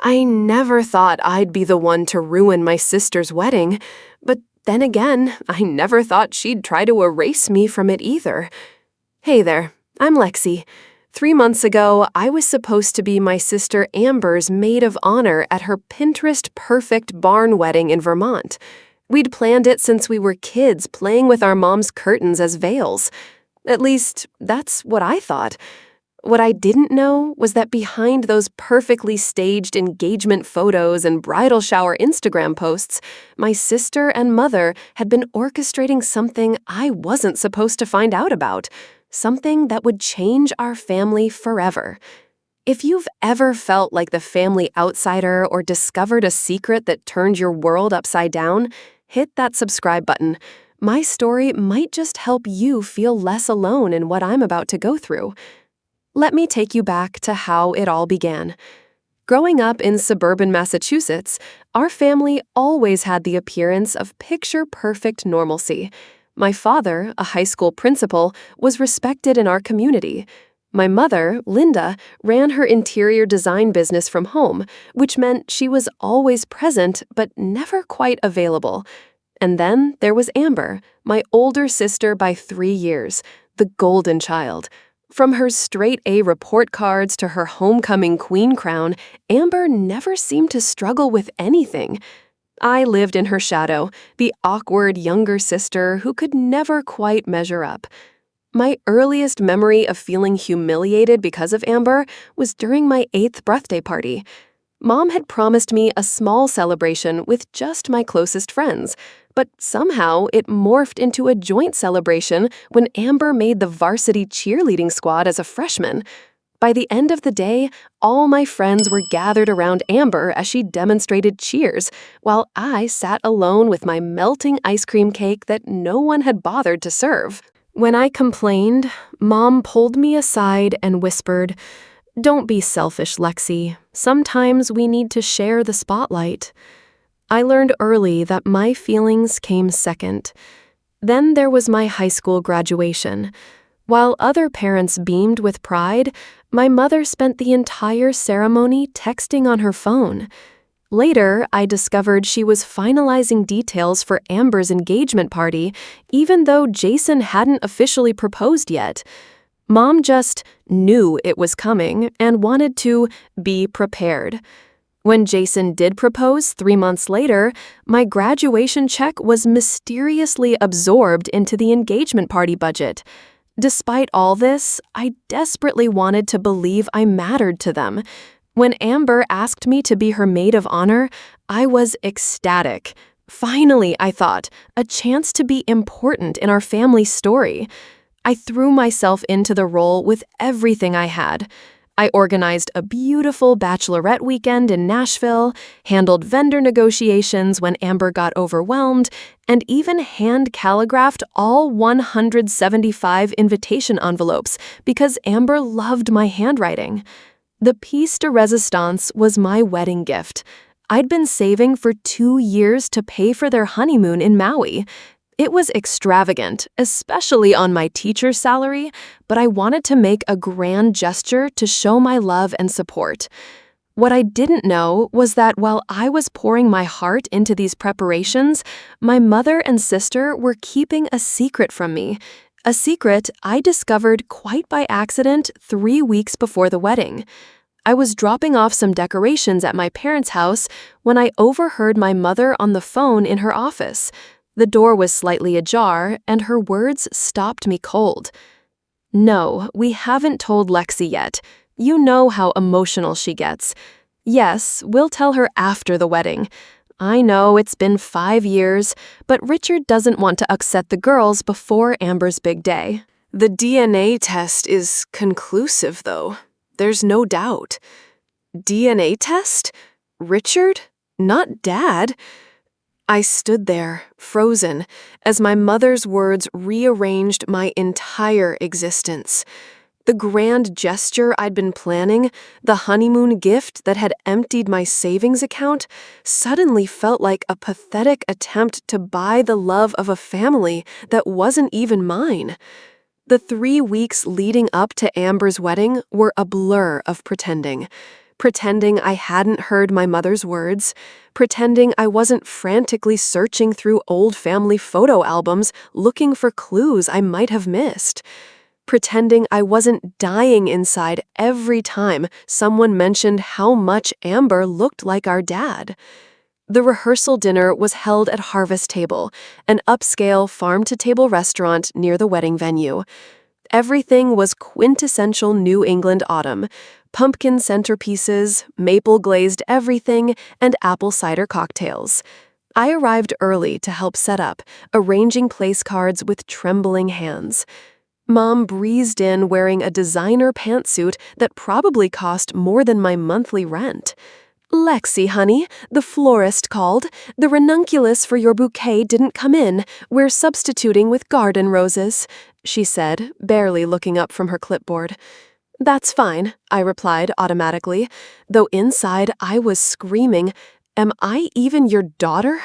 I never thought I'd be the one to ruin my sister's wedding, but then again, I never thought she'd try to erase me from it either. Hey there, I'm Lexi. 3 months ago, I was supposed to be my sister Amber's maid of honor at her Pinterest-perfect barn wedding in Vermont. We'd planned it since we were kids, playing with our mom's curtains as veils. At least, that's what I thought. What I didn't know was that behind those perfectly staged engagement photos and bridal shower Instagram posts, my sister and mother had been orchestrating something I wasn't supposed to find out about, something that would change our family forever. If you've ever felt like the family outsider or discovered a secret that turned your world upside down, hit that subscribe button. My story might just help you feel less alone in what I'm about to go through. Let me take you back to how it all began. Growing up in suburban Massachusetts, our family always had the appearance of picture-perfect normalcy. My father, a high school principal, was respected in our community. My mother, Linda, ran her interior design business from home, which meant she was always present but never quite available. And then there was Amber, my older sister by 3 years, the golden child. From her straight-A report cards to her homecoming queen crown, Amber never seemed to struggle with anything. I lived in her shadow, the awkward younger sister who could never quite measure up. My earliest memory of feeling humiliated because of Amber was during my 8th birthday party. Mom had promised me a small celebration with just my closest friends, but somehow it morphed into a joint celebration when Amber made the varsity cheerleading squad as a freshman. By the end of the day, all my friends were gathered around Amber as she demonstrated cheers, while I sat alone with my melting ice cream cake that no one had bothered to serve. When I complained, Mom pulled me aside and whispered, "Don't be selfish, Lexi. Sometimes we need to share the spotlight." I learned early that my feelings came second. Then there was my high school graduation. While other parents beamed with pride, my mother spent the entire ceremony texting on her phone. Later, I discovered she was finalizing details for Amber's engagement party, even though Jason hadn't officially proposed yet. Mom just knew it was coming and wanted to be prepared. When Jason did propose 3 months later, my graduation check was mysteriously absorbed into the engagement party budget. Despite all this, I desperately wanted to believe I mattered to them. When Amber asked me to be her maid of honor, I was ecstatic. Finally, I thought, a chance to be important in our family story. I threw myself into the role with everything I had. I organized a beautiful bachelorette weekend in Nashville, handled vendor negotiations when Amber got overwhelmed, and even hand-calligraphed all 175 invitation envelopes because Amber loved my handwriting. The piece de resistance was my wedding gift. I'd been saving for 2 years to pay for their honeymoon in Maui. It was extravagant, especially on my teacher's salary, but I wanted to make a grand gesture to show my love and support. What I didn't know was that while I was pouring my heart into these preparations, my mother and sister were keeping a secret from me, a secret I discovered quite by accident 3 weeks before the wedding. I was dropping off some decorations at my parents' house when I overheard my mother on the phone in her office. The door was slightly ajar, and her words stopped me cold. "No, we haven't told Lexi yet. You know how emotional she gets. Yes, we'll tell her after the wedding. I know it's been 5 years, but Richard doesn't want to upset the girls before Amber's big day." The DNA test is conclusive, though. There's no doubt. DNA test? Richard? Not Dad? I stood there, frozen, as my mother's words rearranged my entire existence. The grand gesture I'd been planning, the honeymoon gift that had emptied my savings account, suddenly felt like a pathetic attempt to buy the love of a family that wasn't even mine. The 3 weeks leading up to Amber's wedding were a blur of pretending. pretending I hadn't heard my mother's words, pretending I wasn't frantically searching through old family photo albums looking for clues I might have missed, pretending I wasn't dying inside every time someone mentioned how much Amber looked like our dad. The rehearsal dinner was held at Harvest Table, an upscale farm-to-table restaurant near the wedding venue. Everything was quintessential New England autumn: pumpkin centerpieces, maple-glazed everything, and apple cider cocktails. I arrived early to help set up, arranging place cards with trembling hands. Mom breezed in wearing a designer pantsuit that probably cost more than my monthly rent. "Lexi, honey, the florist called. The ranunculus for your bouquet didn't come in. We're substituting with garden roses," she said, barely looking up from her clipboard. "That's fine," I replied automatically, though inside I was screaming, "Am I even your daughter?"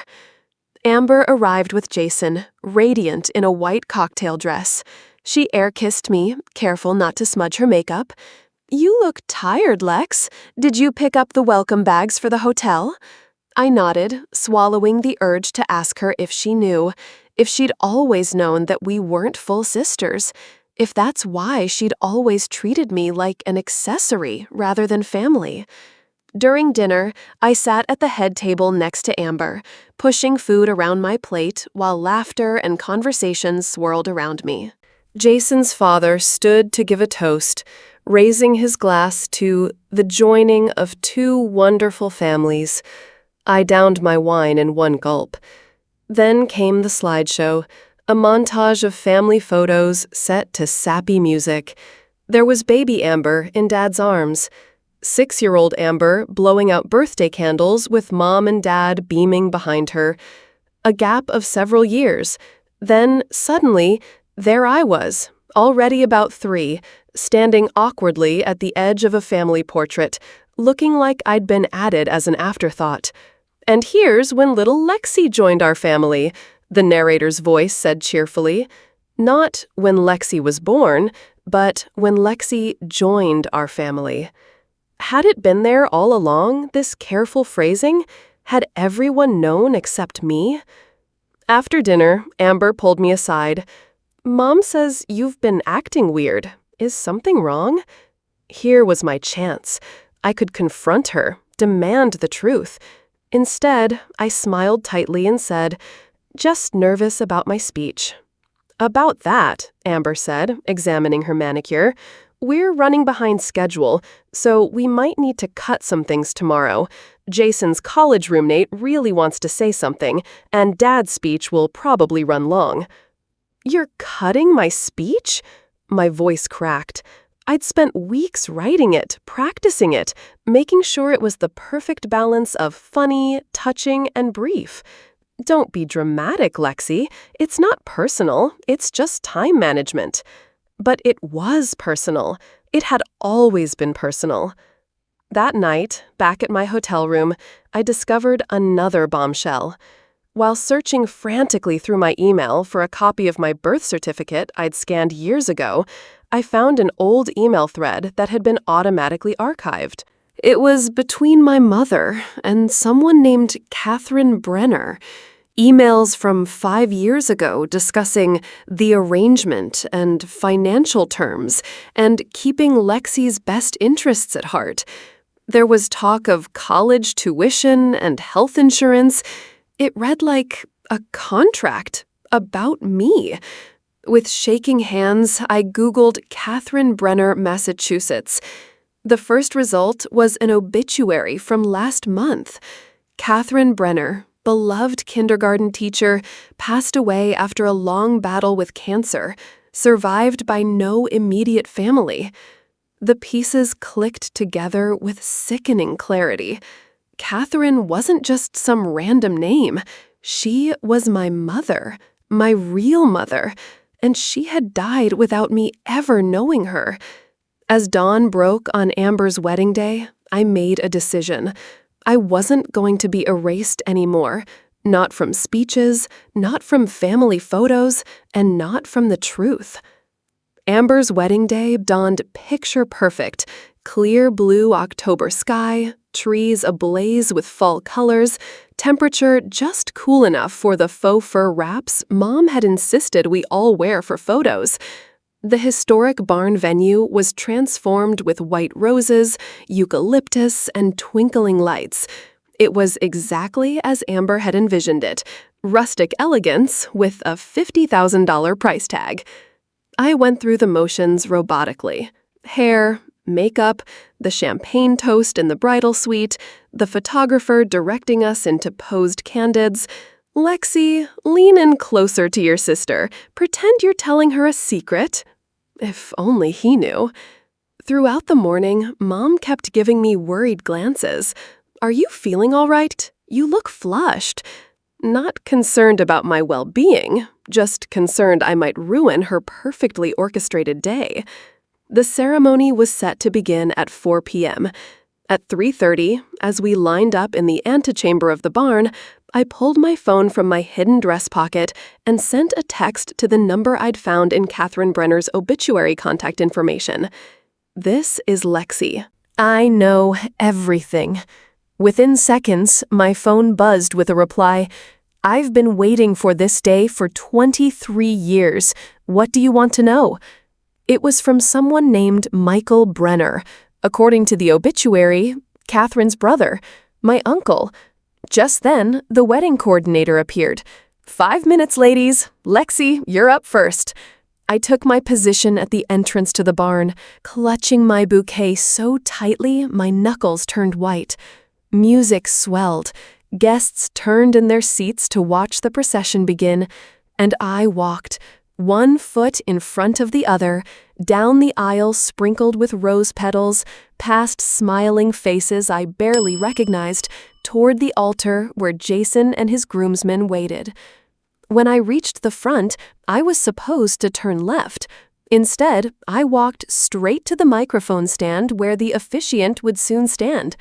Amber arrived with Jason, radiant in a white cocktail dress. She air-kissed me, careful not to smudge her makeup. "You look tired, Lex. Did you pick up the welcome bags for the hotel?" I nodded, swallowing the urge to ask her if she knew, if she'd always known that we weren't full sisters, if that's why she'd always treated me like an accessory rather than family. During dinner, I sat at the head table next to Amber, pushing food around my plate while laughter and conversation swirled around me. Jason's father stood to give a toast, raising his glass to the joining of two wonderful families. I downed my wine in one gulp. Then came the slideshow, a montage of family photos set to sappy music. There was baby Amber in Dad's arms, 6-year-old Amber blowing out birthday candles with Mom and Dad beaming behind her. A gap of several years. Then, suddenly, there I was, already about 3, standing awkwardly at the edge of a family portrait, looking like I'd been added as an afterthought. "And here's when little Lexi joined our family," the narrator's voice said cheerfully. Not when Lexi was born, but when Lexi joined our family. Had it been there all along, this careful phrasing? Had everyone known except me? After dinner, Amber pulled me aside. "Mom says you've been acting weird. Is something wrong?" Here was my chance. I could confront her, demand the truth. Instead, I smiled tightly and said, "Just nervous about my speech." "About that," Amber said, examining her manicure, "we're running behind schedule, so we might need to cut some things tomorrow. Jason's college roommate really wants to say something, and Dad's speech will probably run long." "You're cutting my speech?" My voice cracked. I'd spent weeks writing it, practicing it, making sure it was the perfect balance of funny, touching, and brief. "Don't be dramatic, Lexi. It's not personal. It's just time management." But it was personal. It had always been personal. That night, back at my hotel room, I discovered another bombshell. While searching frantically through my email for a copy of my birth certificate I'd scanned years ago, I found an old email thread that had been automatically archived. It was between my mother and someone named Catherine Brenner. Emails from 5 years ago discussing the arrangement and financial terms and keeping Lexi's best interests at heart. There was talk of college tuition and health insurance. It read like a contract about me. With shaking hands, I Googled Catherine Brenner, Massachusetts. The first result was an obituary from last month. Catherine Brenner, beloved kindergarten teacher, passed away after a long battle with cancer, survived by no immediate family. The pieces clicked together with sickening clarity. Catherine wasn't just some random name. She was my mother, my real mother, and she had died without me ever knowing her. As dawn broke on Amber's wedding day, I made a decision. I wasn't going to be erased anymore, not from speeches, not from family photos, and not from the truth. Amber's wedding day dawned picture perfect, Clear blue October sky, trees ablaze with fall colors, temperature just cool enough for the faux fur wraps Mom had insisted we all wear for photos. The historic barn venue was transformed with white roses, eucalyptus, and twinkling lights. It was exactly as Amber had envisioned it, rustic elegance with a $50,000 price tag. I went through the motions robotically. Hair, makeup, the champagne toast in the bridal suite, the photographer directing us into posed candids. Lexi, lean in closer to your sister. Pretend you're telling her a secret. If only he knew. Throughout the morning, Mom kept giving me worried glances. Are you feeling all right? You look flushed. Not concerned about my well-being, just concerned I might ruin her perfectly orchestrated day. The ceremony was set to begin at 4 p.m. At 3:30, as we lined up in the antechamber of the barn, I pulled my phone from my hidden dress pocket and sent a text to the number I'd found in Catherine Brenner's obituary contact information. This is Lexi. I know everything. Within seconds, my phone buzzed with a reply. I've been waiting for this day for 23 years. What do you want to know? It was from someone named Michael Brenner. According to the obituary, Catherine's brother, my uncle. Just then, the wedding coordinator appeared. 5 minutes, ladies. Lexi, you're up first. I took my position at the entrance to the barn, clutching my bouquet so tightly my knuckles turned white. Music swelled. Guests turned in their seats to watch the procession begin, and I walked, one foot in front of the other, down the aisle sprinkled with rose petals, past smiling faces I barely recognized, toward the altar where Jason and his groomsmen waited. When I reached the front, I was supposed to turn left. Instead, I walked straight to the microphone stand where the officiant would soon stand.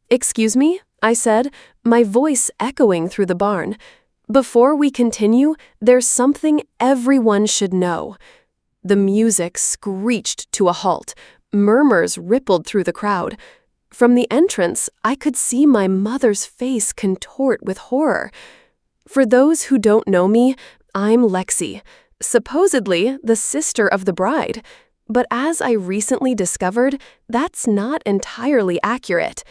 "Excuse me?" I said, my voice echoing through the barn. "Before we continue, there's something everyone should know." The music screeched to a halt. Murmurs rippled through the crowd. From the entrance, I could see my mother's face contort with horror. For those who don't know me, I'm Lexi, supposedly the sister of the bride. But as I recently discovered, that's not entirely accurate.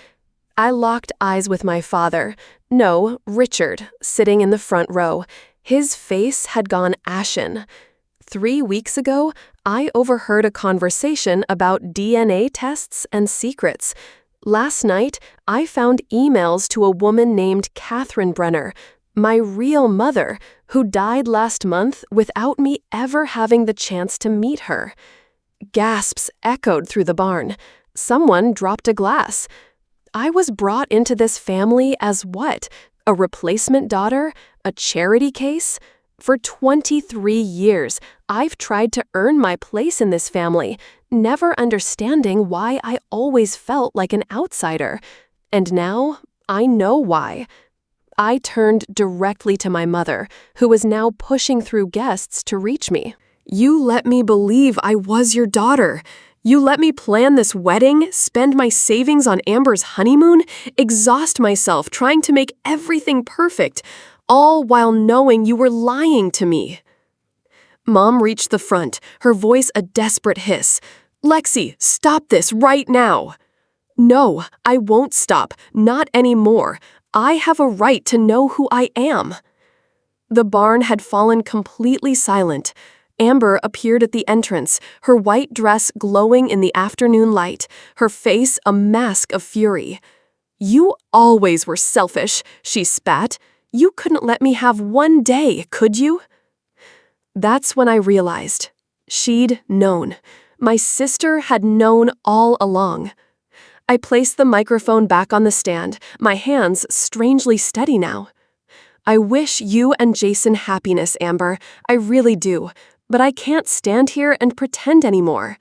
I locked eyes with my father, no, Richard, sitting in the front row. His face had gone ashen. 3 weeks ago, I overheard a conversation about DNA tests and secrets. Last night, I found emails to a woman named Catherine Brenner, my real mother, who died last month without me ever having the chance to meet her. Gasps echoed through the barn. Someone dropped a glass. I was brought into this family as what? A replacement daughter? A charity case? For 23 years, I've tried to earn my place in this family, never understanding why I always felt like an outsider. And now, I know why. I turned directly to my mother, who was now pushing through guests to reach me. "You let me believe I was your daughter. You let me plan this wedding, spend my savings on Amber's honeymoon, exhaust myself trying to make everything perfect, all while knowing you were lying to me." Mom reached the front, her voice a desperate hiss. "Lexi, stop this right now." "No, I won't stop, not anymore. I have a right to know who I am." The barn had fallen completely silent. Amber appeared at the entrance, her white dress glowing in the afternoon light, her face a mask of fury. "You always were selfish," she spat. "You couldn't let me have one day, could you?" That's when I realized. She'd known. My sister had known all along. I placed the microphone back on the stand, my hands strangely steady now. "I wish you and Jason happiness, Amber. I really do. But I can't stand here and pretend anymore.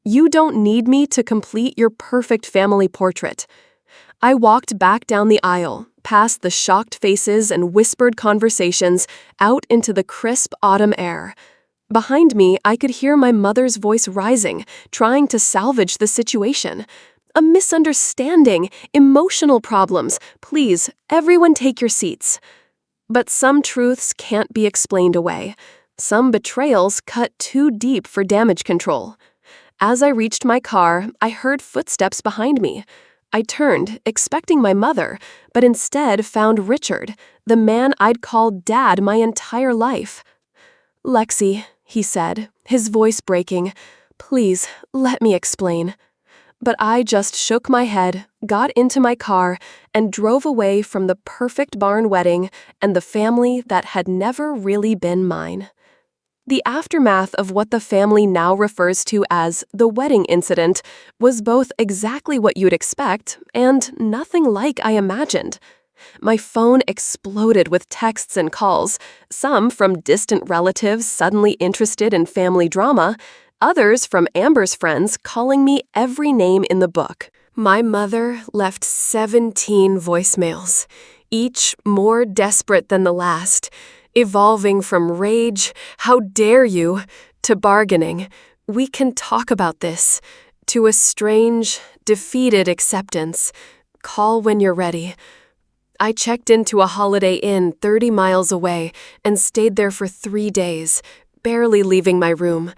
You don't need me to complete your perfect family portrait." I walked back down the aisle, past the shocked faces and whispered conversations, out into the crisp autumn air. Behind me, I could hear my mother's voice rising, trying to salvage the situation. A misunderstanding, emotional problems. Please, everyone take your seats. But some truths can't be explained away. Some betrayals cut too deep for damage control. As I reached my car, I heard footsteps behind me. I turned, expecting my mother, but instead found Richard, the man I'd called Dad my entire life. "Lexi," he said, his voice breaking, "please, let me explain." But I just shook my head, got into my car, and drove away from the perfect barn wedding and the family that had never really been mine. The aftermath of what the family now refers to as the wedding incident was both exactly what you'd expect and nothing like I imagined. My phone exploded with texts and calls, some from distant relatives suddenly interested in family drama, others from Amber's friends calling me every name in the book. My mother left 17 voicemails, each more desperate than the last, evolving from rage, "How dare you?" to bargaining, "We can talk about this," to a strange, defeated acceptance, "Call when you're ready." I checked into a Holiday Inn 30 miles away and stayed there for 3 days, barely leaving my room.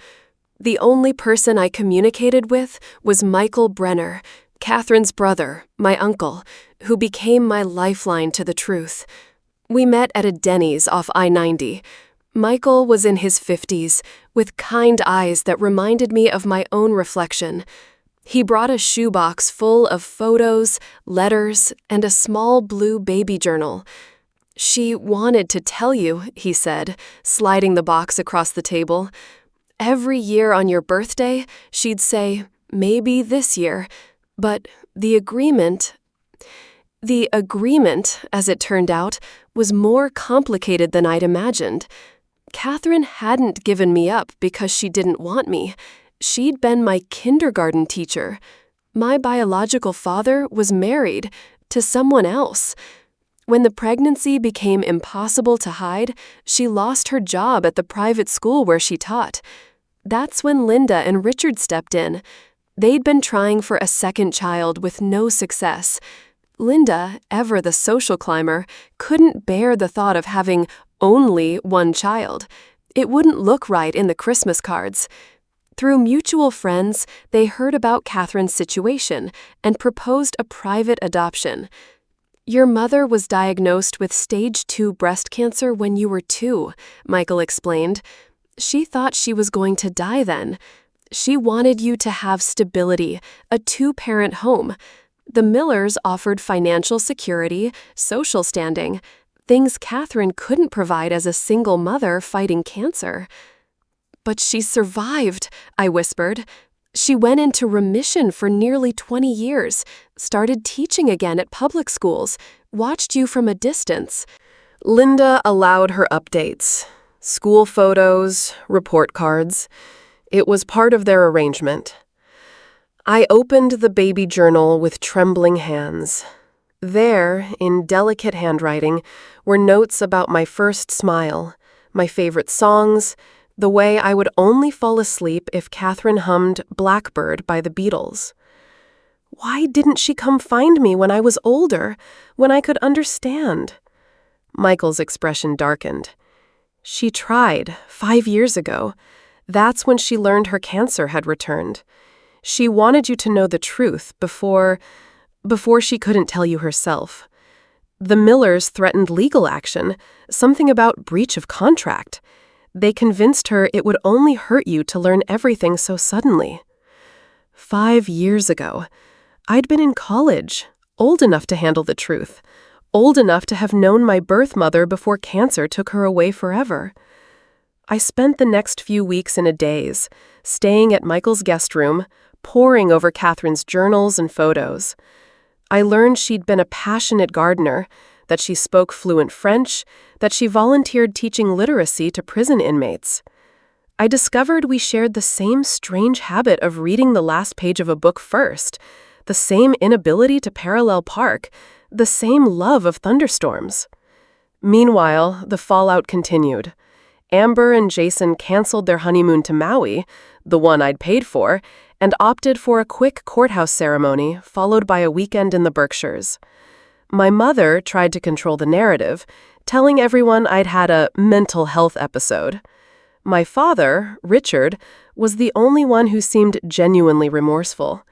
The only person I communicated with was Michael Brenner, Catherine's brother, my uncle, who became my lifeline to the truth. We met at a Denny's off I-90. Michael was in his 50s, with kind eyes that reminded me of my own reflection. He brought a shoebox full of photos, letters, and a small blue baby journal. "She wanted to tell you," he said, sliding the box across the table. "Every year on your birthday, she'd say, 'Maybe this year,' but the agreement, as it turned out, was more complicated than I'd imagined. Catherine hadn't given me up because she didn't want me. She'd been my kindergarten teacher. My biological father was married to someone else. When the pregnancy became impossible to hide, she lost her job at the private school where she taught. That's when Linda and Richard stepped in. They'd been trying for a second child with no success. Linda, ever the social climber, couldn't bear the thought of having only one child. It wouldn't look right in the Christmas cards. Through mutual friends, they heard about Catherine's situation and proposed a private adoption. "Your mother was diagnosed with stage 2 breast cancer when you were 2, Michael explained. "She thought she was going to die then. She wanted you to have stability, a 2-parent home. The Millers offered financial security, social standing, things Catherine couldn't provide as a single mother fighting cancer." "But she survived," I whispered. "She went into remission for nearly 20 years, started teaching again at public schools, watched you from a distance." Linda allowed her updates. School photos, report cards. It was part of their arrangement. I opened the baby journal with trembling hands. There, in delicate handwriting, were notes about my first smile, my favorite songs, the way I would only fall asleep if Catherine hummed Blackbird by the Beatles. Why didn't she come find me when I was older, when I could understand? Michael's expression darkened. She tried 5 years ago. That's when she learned her cancer had returned. She wanted you to know the truth before she couldn't tell you herself. The Millers threatened legal action, something about breach of contract. They convinced her it would only hurt you to learn everything so suddenly. 5 years ago, I'd been in college, old enough to handle the truth, old enough to have known my birth mother before cancer took her away forever. I spent the next few weeks in a daze, staying at Michael's guest room, poring over Catherine's journals and photos. I learned she'd been a passionate gardener, that she spoke fluent French, that she volunteered teaching literacy to prison inmates. I discovered we shared the same strange habit of reading the last page of a book first, the same inability to parallel park, the same love of thunderstorms. Meanwhile, the fallout continued. Amber and Jason canceled their honeymoon to Maui, the one I'd paid for, and opted for a quick courthouse ceremony followed by a weekend in the Berkshires. My mother tried to control the narrative, telling everyone I'd had a mental health episode. My father, Richard, was the only one who seemed genuinely remorseful.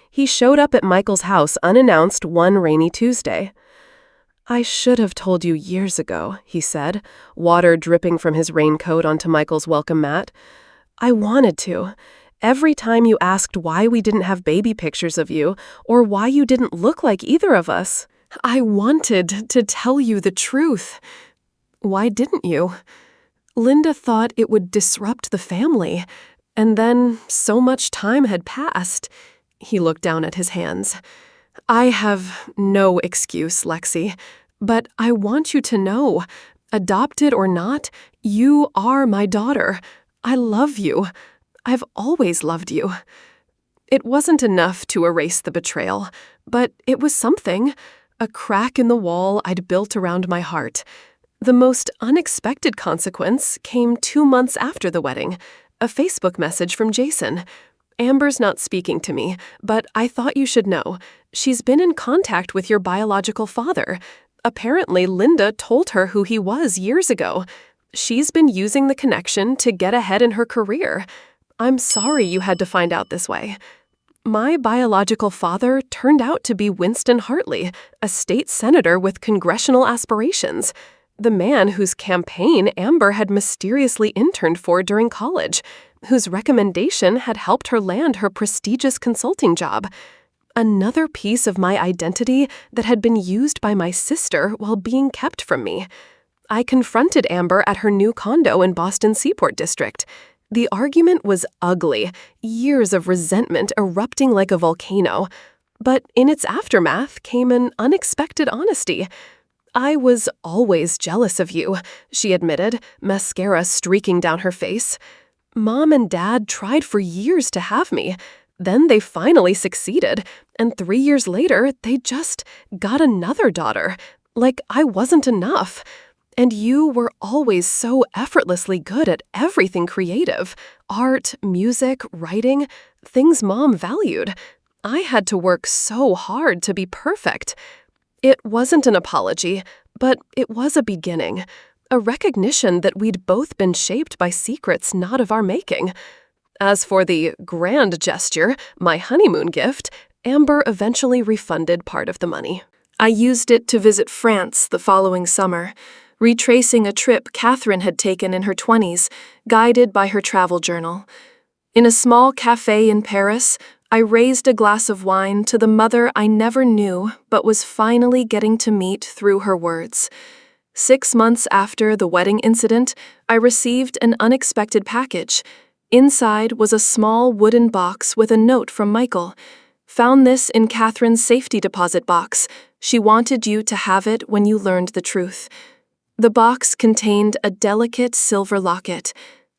He showed up at Michael's house unannounced one rainy Tuesday. "I should have told you years ago," he said, water dripping from his raincoat onto Michael's welcome mat. "I wanted to. Every time you asked why we didn't have baby pictures of you, or why you didn't look like either of us. I wanted to tell you the truth. Why didn't you? Linda thought it would disrupt the family, and then so much time had passed." He looked down at his hands. "I have no excuse, Lexi, but I want you to know, adopted or not, you are my daughter. I love you. I've always loved you." It wasn't enough to erase the betrayal, but it was something, a crack in the wall I'd built around my heart. The most unexpected consequence came 2 months after the wedding, a Facebook message from Jason. "Amber's not speaking to me, but I thought you should know. She's been in contact with your biological father. Apparently, Linda told her who he was years ago. She's been using the connection to get ahead in her career. I'm sorry you had to find out this way." My biological father turned out to be Winston Hartley, a state senator with congressional aspirations, the man whose campaign Amber had mysteriously interned for during college, whose recommendation had helped her land her prestigious consulting job. Another piece of my identity that had been used by my sister while being kept from me. I confronted Amber at her new condo in Boston's Seaport District. The argument was ugly, years of resentment erupting like a volcano. But in its aftermath came an unexpected honesty. "I was always jealous of you," she admitted, mascara streaking down her face. "Mom and Dad tried for years to have me. Then they finally succeeded, and 3 years later, they just got another daughter. Like I wasn't enough. And you were always so effortlessly good at everything creative, art, music, writing, things Mom valued. I had to work so hard to be perfect." It wasn't an apology, but it was a beginning, a recognition that we'd both been shaped by secrets not of our making. As for the grand gesture, my honeymoon gift, Amber eventually refunded part of the money. I used it to visit France the following summer, retracing a trip Catherine had taken in her 20s, guided by her travel journal. In a small cafe in Paris, I raised a glass of wine to the mother I never knew but was finally getting to meet through her words. 6 months after the wedding incident, I received an unexpected package. Inside was a small wooden box with a note from Michael. "Found this in Catherine's safety deposit box. She wanted you to have it when you learned the truth." The box contained a delicate silver locket.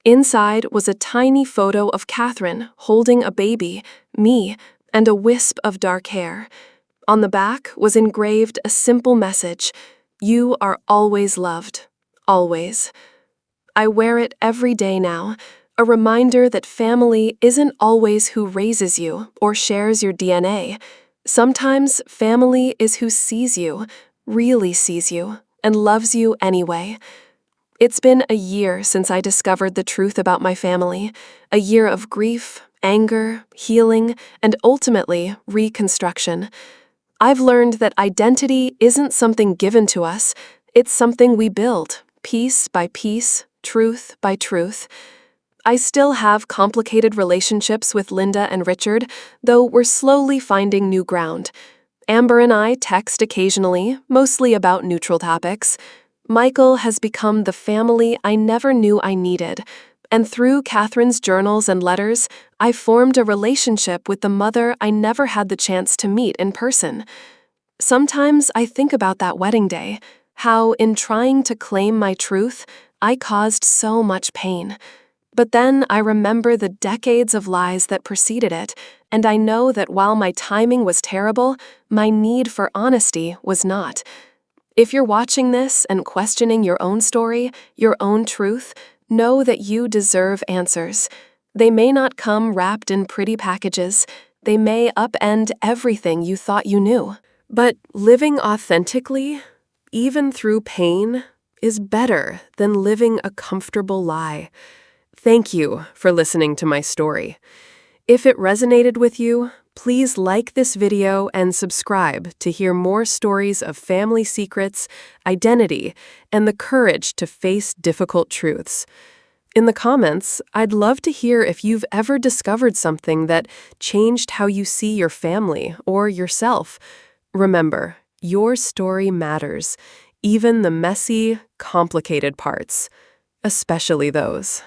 Inside was a tiny photo of Catherine holding a baby, me, and a wisp of dark hair. On the back was engraved a simple message: "You are always loved. Always." I wear it every day now, a reminder that family isn't always who raises you or shares your DNA. Sometimes family is who sees you, really sees you, and loves you anyway. It's been a year since I discovered the truth about my family, a year of grief, anger, healing, and ultimately reconstruction. I've learned that identity isn't something given to us, it's something we build, piece by piece, truth by truth. I still have complicated relationships with Linda and Richard, though we're slowly finding new ground. Amber and I text occasionally, mostly about neutral topics. Michael has become the family I never knew I needed, and through Catherine's journals and letters, I formed a relationship with the mother I never had the chance to meet in person. Sometimes I think about that wedding day, how in trying to claim my truth, I caused so much pain. But then I remember the decades of lies that preceded it, and I know that while my timing was terrible, my need for honesty was not. If you're watching this and questioning your own story, your own truth, Know that you deserve answers. They may not come wrapped in pretty packages. They may upend everything you thought you knew. But living authentically, even through pain, is better than living a comfortable lie. Thank you for listening to my story. If it resonated with you, please like this video and subscribe to hear more stories of family secrets, identity, and the courage to face difficult truths. In the comments, I'd love to hear if you've ever discovered something that changed how you see your family or yourself. Remember, your story matters, even the messy, complicated parts, especially those.